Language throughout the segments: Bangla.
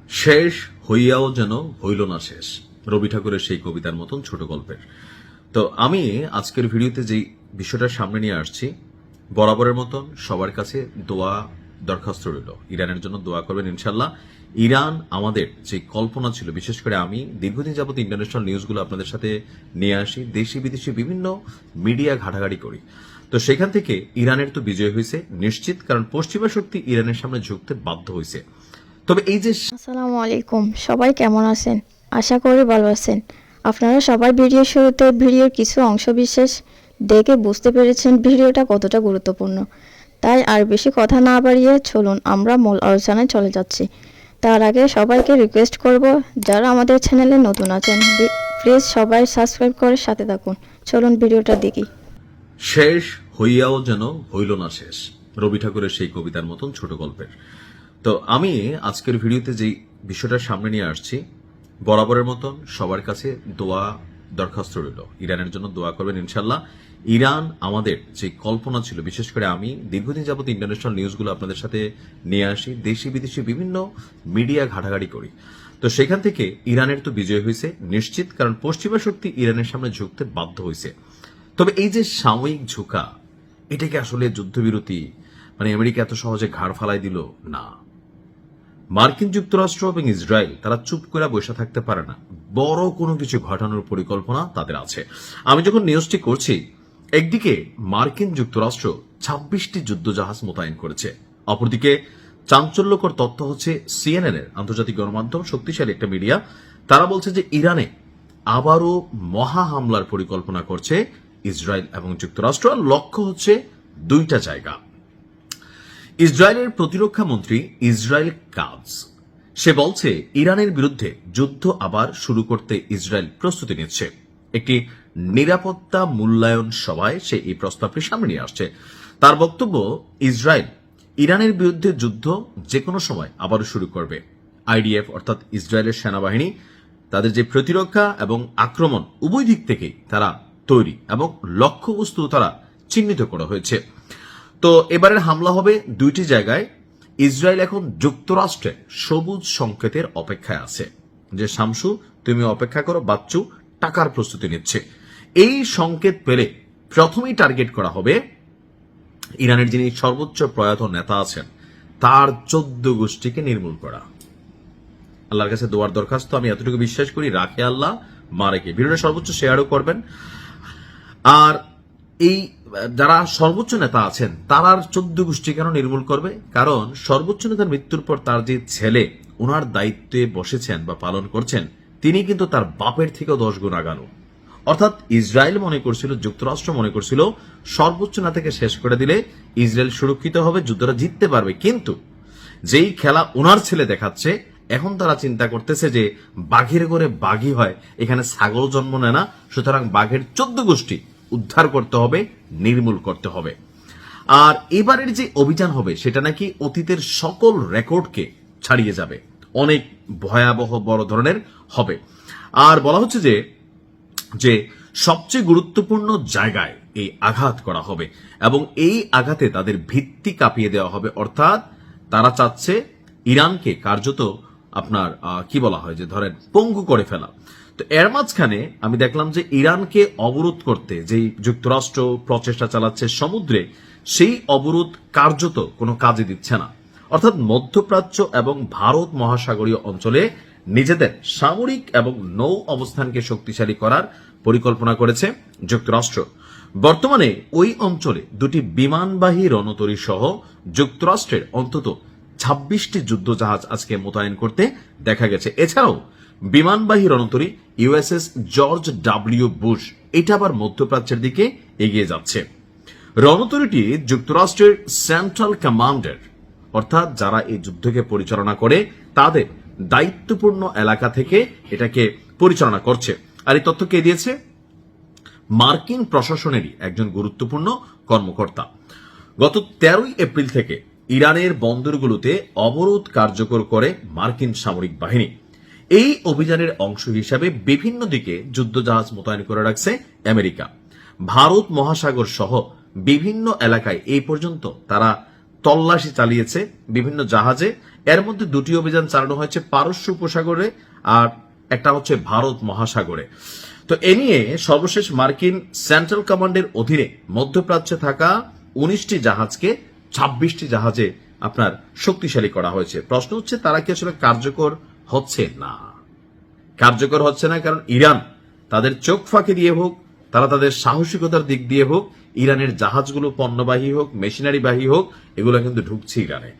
শেষ হইয়াও যেন হইল না শেষ, রবি ঠাকুরের সেই কবিতার মতন ছোট গল্পের। তো আমি আজকের ভিডিওতে যেই বিষয়টা সামনে নিয়ে আসছি, বরাবরের মতন সবার কাছে দোয়া দরখাস্ত রইল, ইরানের জন্য দোয়া করবেন ইনশাল্লাহ। ইরান আমাদের যে কল্পনা ছিল, বিশেষ করে আমি দীর্ঘদিন যাবত ইন্টারন্যাশনাল নিউজগুলো আপনাদের সাথে নিয়ে আসি, দেশি বিদেশি বিভিন্ন মিডিয়া ঘাটাঘাটি করি। তো সেখান থেকে ইরানের তো বিজয় হয়েছে নিশ্চিত, কারণ পশ্চিমা শক্তি ইরানের সামনে ঝুঁকতে বাধ্য হয়েছে। তবে এই যে আসসালামু আলাইকুম, সবাই কেমন আছেন? আশা করি ভালো আছেন। আপনারা সবাই ভিডিওর শুরুতে ভিডিওর কিছু অংশ বিশেষ দেখে বুঝতে পেরেছেন ভিডিওটা কতটা গুরুত্বপূর্ণ। তাই আর বেশি কথা না বাড়িয়ে চলুন আমরা মূল আলোচনায় চলে যাচ্ছি। তার আগে সবাইকে রিকোয়েস্ট করব, যারা আমাদের চ্যানেলে নতুন আছেন প্লিজ সবাই সাবস্ক্রাইব করে সাথে থাকুন। চলুন ভিডিওটা দেখি। শেষ হইয়াও যেন হইল না শেষ, রবি ঠাকুরের সেই কবিতার মতন ছোট গল্পের। তো আমি আজকের ভিডিওতে যেই বিষয়টা সামনে নিয়ে আসছি, বরাবরের মতন সবার কাছে দোয়া দরখাস্ত রইল, ইরানের জন্য দোয়া করবেন ইনশাল্লাহ। ইরান আমাদের যে কল্পনা ছিল, বিশেষ করে আমি দীর্ঘদিন যাবত ইন্টারন্যাশনাল নিউজগুলো আপনাদের সাথে নিয়ে আসি, দেশি বিদেশি বিভিন্ন মিডিয়া ঘাটাঘাটি করি। তো সেখান থেকে ইরানের তো বিজয় হয়েছে নিশ্চিত, কারণ পশ্চিমা শক্তি ইরানের সামনে ঝুঁকতে বাধ্য হয়েছে। তবে এই যে সাময়িক ঝুঁকা, এটাকে আসলে যুদ্ধবিরতি মানে আমেরিকা এত সহজে ঘাড় ফালাই দিল না। মার্কিন যুক্তরাষ্ট্র এবং ইসরায়েল তারা চুপ করে বসে থাকতে পারে না, বড় কোনো কিছু ঘটানোর পরিকল্পনা তাদের আছে। আমি যখন নিউজটি করছি, একদিকে মার্কিন যুক্তরাষ্ট্র 26টি যুদ্ধজাহাজ মোতায়েন করেছে, অপরদিকে চাঞ্চল্যকর তথ্য হচ্ছে সিএনএন এর, আন্তর্জাতিক গণমাধ্যম, শক্তিশালী একটা মিডিয়া, তারা বলছে যে ইরানে আবারও মহা হামলার পরিকল্পনা করছে ইসরায়েল এবং যুক্তরাষ্ট্র। লক্ষ্য হচ্ছে দুইটা জায়গা। ইসরায়েলের প্রতিরক্ষা মন্ত্রী ইসরায়েল কাটজ সে বলছে ইরানের বিরুদ্ধে যুদ্ধ আবার শুরু করতে ইসরায়েল প্রস্তুতি নিচ্ছে। একটি নিরাপত্তা মূল্যায়ন সভায় সে এই প্রস্তাবটি সামনে নিয়ে আসছে। তার বক্তব্য, ইসরায়েল ইরানের বিরুদ্ধে যুদ্ধ যে কোনো সময় আবারও শুরু করবে। আইডিএফ অর্থাৎ ইসরায়েলের সেনাবাহিনী তাদের যে প্রতিরক্ষা এবং আক্রমণ উভয় দিক থেকেই তারা তৈরি এবং লক্ষ্যবস্তু তারা চিহ্নিত করা হয়েছে। তো এবারের হামলা হবে দুইটি জায়গায়। ইসরায়েল এখন যুক্তরাষ্ট্রের সবুজ সংকেতের অপেক্ষায় আছে, যে শামসু তুমি অপেক্ষা করো, বাচ্চু টাকার প্রস্তুতি নিচ্ছে। এই সংকেত পেলে প্রথমেই টার্গেট করা হবে ইরানের যিনি সর্বোচ্চ প্রয়াত নেতা আছেন তার 14 গোষ্ঠীকে নির্মূল করা। আল্লাহর কাছে দোয়ার দরখাস্ত, আমি এতটুকু বিশ্বাস করি, রাখে আল্লাহ মারেকে। ভিডিওটা সর্বোচ্চ শেয়ারও করবেন। আর এই যারা সর্বোচ্চ নেতা আছেন তারার 14 গোষ্ঠী কেন নির্মূল করবে? কারণ সর্বোচ্চ নেতার মৃত্যুর পর তার যে ছেলে ওনার দায়িত্বে বসেছেন বা পালন করছেন, তিনি কিন্তু তার বাপের থেকেও 10 গুণ আগানো। অর্থাৎ ইসরায়েল মনে করছিল, যুক্তরাষ্ট্র মনে করছিল সর্বোচ্চ নেতাকে শেষ করে দিলে ইসরায়েল সুরক্ষিত হবে, যুদ্ধটা জিততে পারবে। কিন্তু যেই খেলা ওনার ছেলে দেখাচ্ছে, এখন তারা চিন্তা করতেছে যে বাঘের করে বাঘই হয়, এখানে ছাগল জন্ম নেয় না, সুতরাং বাঘের 14 গোষ্ঠী উদ্ধার করতে হবে, নির্মূল করতে হবে। আর এবারের যে অভিযান হবে সেটা নাকি অতীতের সকল রেকর্ডকে ছাড়িয়ে যাবে, অনেক ভয়াবহ বড় ধরনের হবে। আর বলা হচ্ছে যে সবচেয়ে গুরুত্বপূর্ণ জায়গায় এই আঘাত করা হবে এবং এই আঘাতে তাদের ভিত্তি কাঁপিয়ে দেওয়া হবে। অর্থাৎ তারা চাচ্ছে ইরানকে কার্যত আপনার কি বলা হয়, যে ধরেন পঙ্গু করে ফেলা। তো এর মাঝখানে আমি দেখলাম যে ইরানকে অবরোধ করতে যেই যুক্তরাষ্ট্র প্রচেষ্টা চালাচ্ছে সমুদ্রে, সেই অবরোধ কার্যত কোনো কাজে দিচ্ছে না। অর্থাৎ মধ্যপ্রাচ্য এবং ভারত মহাসাগরীয় অঞ্চলে নিজেদের সামরিক এবং নৌ অবস্থানকে শক্তিশালী করার পরিকল্পনা করেছে যুক্তরাষ্ট্র। বর্তমানে ওই অঞ্চলে দুটি বিমানবাহী রণতরী সহ যুক্তরাষ্ট্রের অন্তত 26টি যুদ্ধজাহাজ আজকে মোতায়েন করতে দেখা গেছে। এছাড়াও বিমানবাহী রণতরী ইউএসএস জর্জ ডাব্লিউ বুশ, এটা আবার মধ্যপ্রাচ্যের দিকে এগিয়ে যাচ্ছে। রণতরীটি যুক্তরাষ্ট্রের সেন্ট্রাল কমান্ডের, অর্থাৎ যারা এই যুদ্ধকে পরিচালনা করে তাদের দায়িত্বপূর্ণ এলাকা থেকে এটাকে পরিচালনা করছে। আর এই তথ্য কে দিয়েছে? মার্কিন প্রশাসনেরই একজন গুরুত্বপূর্ণ কর্মকর্তা। গত 13 এপ্রিল থেকে ইরানের বন্দরগুলোতে অবরোধ কার্যকর করে মার্কিন সামরিক বাহিনী। এই অভিযানের অংশ হিসাবে বিভিন্ন দিকে যুদ্ধজাহাজ মোতায়েন করে রাখছে আমেরিকা। ভারত মহাসাগর সহ বিভিন্ন এলাকায় এই পর্যন্ত তারা তল্লাশি চালিয়েছে বিভিন্ন জাহাজে এর মধ্যে দুটি অভিযান চালানো হয়েছে পারস্য উপসাগরে আর একটা হচ্ছে ভারত মহাসাগরে। তো এ নিয়ে সর্বশেষ মার্কিন সেন্ট্রাল কমান্ডের অধীনে মধ্যপ্রাচ্যে থাকা 19টি জাহাজকে 26টি জাহাজে আপনার শক্তিশালী করা হয়েছে। প্রশ্ন হচ্ছে তারা কি আসলে কার্যকর হচ্ছে না? কার্যকর হচ্ছে না কারণ ইরান তাদের চোখ ফাঁকি দিয়ে হোক, তারা তাদের সাহসিকতার দিক দিয়ে হোক, ইরানের জাহাজগুলো পণ্যবাহী হোক, মেশিনারিবাহী হোক, এগুলো কিন্তু ঢুকছে ইরানে।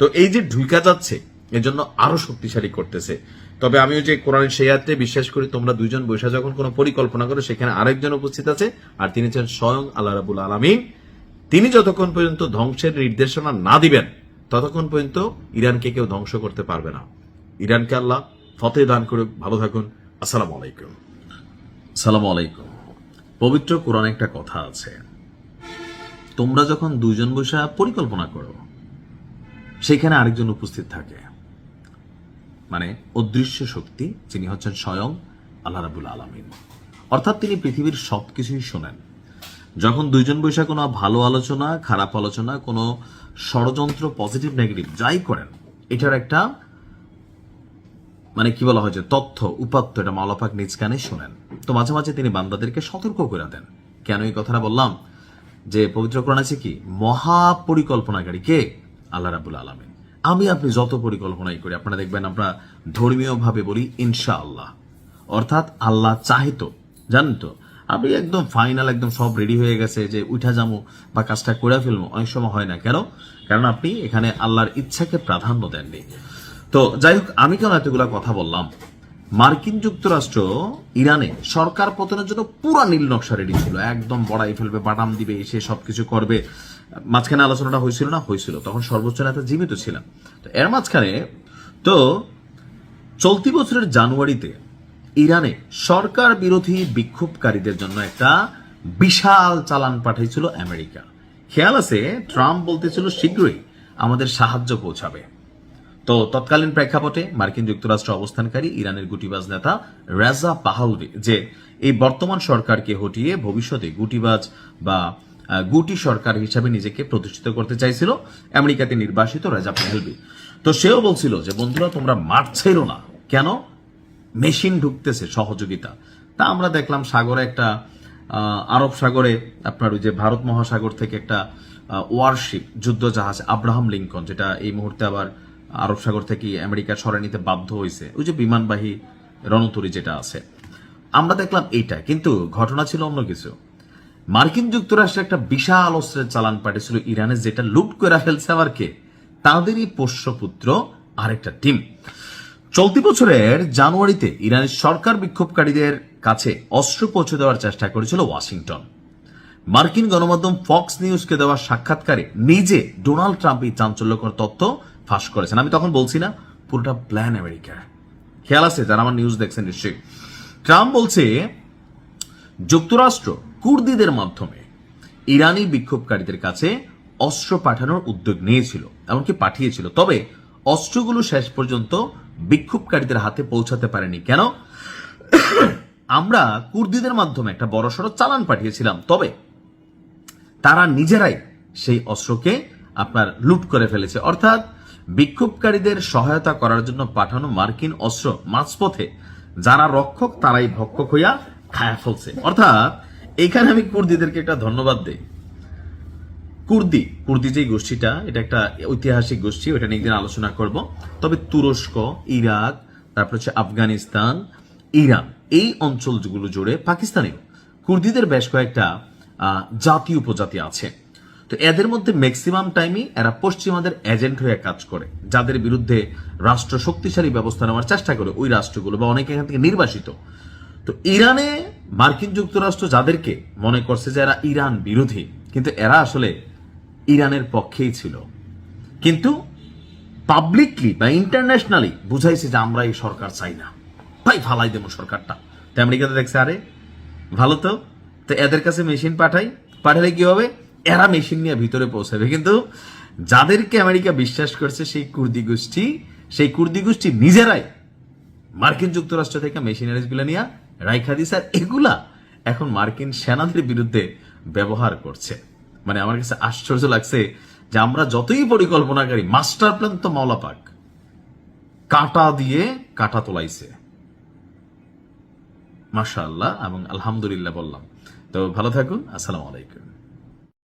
তো এই যে ঢুকা যাচ্ছে এজন্য আরো শক্তিশালী করতেছে। তবে আমিও যে কোরআনের সেই আয়াতে বিশ্বাস করি, তোমরা দুইজন বৈশা যখন কোনো পরিকল্পনা করো সেখানে আরেকজন উপস্থিত আছে, আর তিনি হচ্ছেন স্বয়ং আল্লাহ রাব্বুল আলামিন। তিনি যতক্ষণ পর্যন্ত ধ্বংসের নির্দেশনা না দিবেন ততক্ষণ পর্যন্ত ইরানকে কেউ ধ্বংস করতে পারবে না। ইরানকে আল্লাহ ফতেহ দান করুক। ভালো থাকুন। আসসালামু আলাইকুম। আসসালামু আলাইকুম। পবিত্র কোরআনে একটা কথা আছে, তোমরা যখন দুইজন বসে পরিকল্পনা করো সেখানে আরেকজন উপস্থিত থাকে, মানে অদৃশ্য শক্তি, যিনি হচ্ছেন স্বয়ং আল্লাহ রাব্বুল আলামিন। অর্থাৎ তিনি পৃথিবীর সবকিছুই শোনেন। যখন দুইজন বৈশা কোনো ভালো আলোচনা, খারাপ আলোচনা, কোনো ষড়যন্ত্র, পজিটিভ নেগেটিভ যাই করেন, এটার একটা মানে কি বলা হয় যে তথ্য উপাত্ত, এটা মাওলা পাক নিজ কানে শোনেন। তো মাঝে মাঝে তিনি বান্দাদেরকে সতর্ক করে দেন। কেন এই কথাটা বললাম? যে পবিত্র কোরআন আছে কি, মহাপরিকল্পনাকারী কে? আল্লাহ রাব্বুল আলামিন। আমি আপনি যত পরিকল্পনাই করি, আপনারা দেখবেন আমরা ধর্মীয় ভাবে বলি ইনশাআল্লাহ, অর্থাৎ আল্লাহ চাহিত। জানেন তো, আপনি একদম ফাইনাল, একদম সব রেডি হয়ে গেছে যে উঠা যাবো বা কাজটা করে ফেলবো, অনেক সময় হয় না। কেন? কারণ আপনি এখানে আল্লাহর ইচ্ছাকে প্রাধান্য দেননি। তো যাই হোক, আমি কেন এতগুলা কথা বললাম? মার্কিন যুক্তরাষ্ট্র ইরানে সরকার পতনের জন্য পুরা নীল নকশা রেডি ছিল, একদম বড়াই ফেলবে, বাটাম দিবে, এসে সবকিছু করবে। মাঝখানে আলোচনাটা হয়েছিল না? হয়েছিল। তখন সর্বোচ্চ নেতা জীবিত ছিলেন। তো এর মাঝখানে তো চলতি বছরের জানুয়ারিতে ইরানে সরকার বিরোধী বিক্ষোভকারীদের জন্য একটা বিশাল চালান পাঠিয়েছিল আমেরিকা। খেয়াল আছে, ট্রাম্প বলতেছিল শীঘ্রই আমাদের সাহায্য পৌঁছাবে। তো তৎকালীন প্রেক্ষাপটে মার্কিন যুক্তরাষ্ট্র অবস্থানকারী ইরানের গুটিবাজ নেতা রেজা পাহলভি যে এই বর্তমান সরকারকে হটিয়ে ভবিষ্যতে গুটিবাজ বা গুটি সরকার হিসাবে নিজেকে প্রতিষ্ঠিত করতে চাইছিল আমেরিকাতে নির্বাসিত রেজা পাহলভি। তো সেও বলছিল যে বন্ধুরা, তোমরা মাঠ ছেড়ো না। কেন? মেশিন ঢুকতেছে, সহযোগিতা। তা আমরা দেখলাম সাগরে একটা আরব সাগরে আপনার ওই যে ভারত মহাসাগর থেকে একটা ওয়ারশিপ, যুদ্ধ জাহাজ আব্রাহাম লিঙ্কন, যেটা এই মুহূর্তে আবার আরব সাগর থেকে আমেরিকা সরাই নিতে বাধ্য হয়েছে, ওই যে বিমানবাহী রণতরী যেটা আছে, আমরা দেখলাম এইটা। কিন্তু ঘটনা ছিল অন্য কিছু। মার্কিন যুক্তরাষ্ট্রে একটা বিশাল অস্ত্রের চালান পাঠিয়েছিল ইরানে, যেটা লুট করে ফেলছে আবার কে? তাদেরই পোষ্যপুত্র আরেকটা টিম। চলতি বছরের জানুয়ারিতে ইরানের সরকার বিক্ষোভকারীদের কাছে অস্ত্র পৌঁছে দেওয়ার চেষ্টা করেছিল ওয়াশিংটন। মার্কিন গণমাধ্যম ফক্স নিউজকে দেওয়া সাক্ষাৎকারে নিজে ডোনাল্ড ট্রাম্প এই চাঞ্চল্যকর তথ্য ফাঁস করেছেন। আমি তখন বলছি না, পুরোটা প্ল্যান আমেরিকা। খেয়াল আছে যারা আমার নিউজ দেখছেন নিশ্চয়ই। ট্রাম্প বলছে যুক্তরাষ্ট্র কুর্দিদের মাধ্যমে ইরানি বিক্ষোভকারীদের কাছে অস্ত্র পাঠানোর উদ্যোগ নিয়েছিল, এমনকি পাঠিয়েছিল। তবে অস্ত্রগুলো শেষ পর্যন্ত বিক্ষোভকারীদের হাতে পৌঁছাতে পারেনি। কেন? আমরা কুর্দিদের মাধ্যমে একটা বড়সড় চালান পাঠিয়েছিলাম, তবে তারা নিজেরাই সেই অস্ত্রকে আপনার লুট করে ফেলেছে। অর্থাৎ বিক্ষোভকারীদের সহায়তা করার জন্য পাঠানো মার্কিন অস্ত্র মাঝপথে যারা রক্ষক তারাই ভক্ষক হইয়া খায়া ফেলছে। অর্থাৎ এখানে আমি কুর্দিদেরকে একটা ধন্যবাদ দেই। কুর্দি যে গোষ্ঠীটা, এটা একটা ঐতিহাসিক গোষ্ঠী, ওটা নিয়ে একদিন আলোচনা করব। তবে তুরস্ক, ইরাক, তারপর হচ্ছে আফগানিস্তান, ইরান, এই অঞ্চলগুলো জুড়ে পাকিস্তানেও কুর্দিদের বেশ কয়েকটা জাতি উপজাতি আছে। তো এদের মধ্যে ম্যাক্সিমাম টাইমই এরা পশ্চিমাদের এজেন্ট হয়ে কাজ করে, যাদের বিরুদ্ধে রাষ্ট্র শক্তিশালী ব্যবস্থা নেওয়ার চেষ্টা করে ওই রাষ্ট্রগুলো, বা অনেকে এখান থেকে নির্বাসিত। তো ইরানে মার্কিন যুক্তরাষ্ট্র যাদেরকে মনে করছে যে এরা ইরান বিরোধী, কিন্তু এরা আসলে ইরানের পক্ষেই ছিল, কিন্তু পাবলিকলি বা ইন্টারন্যাশনালি বুঝাইছে যে আমরা এই সরকার চাই না, তাই ফালাই দেবো সরকারটা। তো আমেরিকাতে দেখছে আরে ভালো তো এদের কাছে মেশিন পাঠালে কি হবে? এরা মেশিন নিয়ে ভিতরে পৌঁছাবে। কিন্তু যাদেরকে আমেরিকা বিশ্বাস করছে সেই কুর্দি গোষ্ঠী নিজেরাই মার্কিন যুক্তরাষ্ট্র থেকে মেশিনারিজ গুলা নিয়ে রাইখা দিছে, আর এগুলা এখন মার্কিন সেনাদের বিরুদ্ধে ব্যবহার করছে। মানে আমার কাছে আশ্চর্য লাগছে যে আমরা যতই পরিকল্পনাকারী, মাস্টার প্ল্যান তো মাওলা পাক, কাঁটা দিয়ে কাঁটা তোলাইছে। মাশাআল্লাহ এবং আলহামদুলিল্লাহ বললাম। তো ভালো থাকুন, আসসালামু আলাইকুম।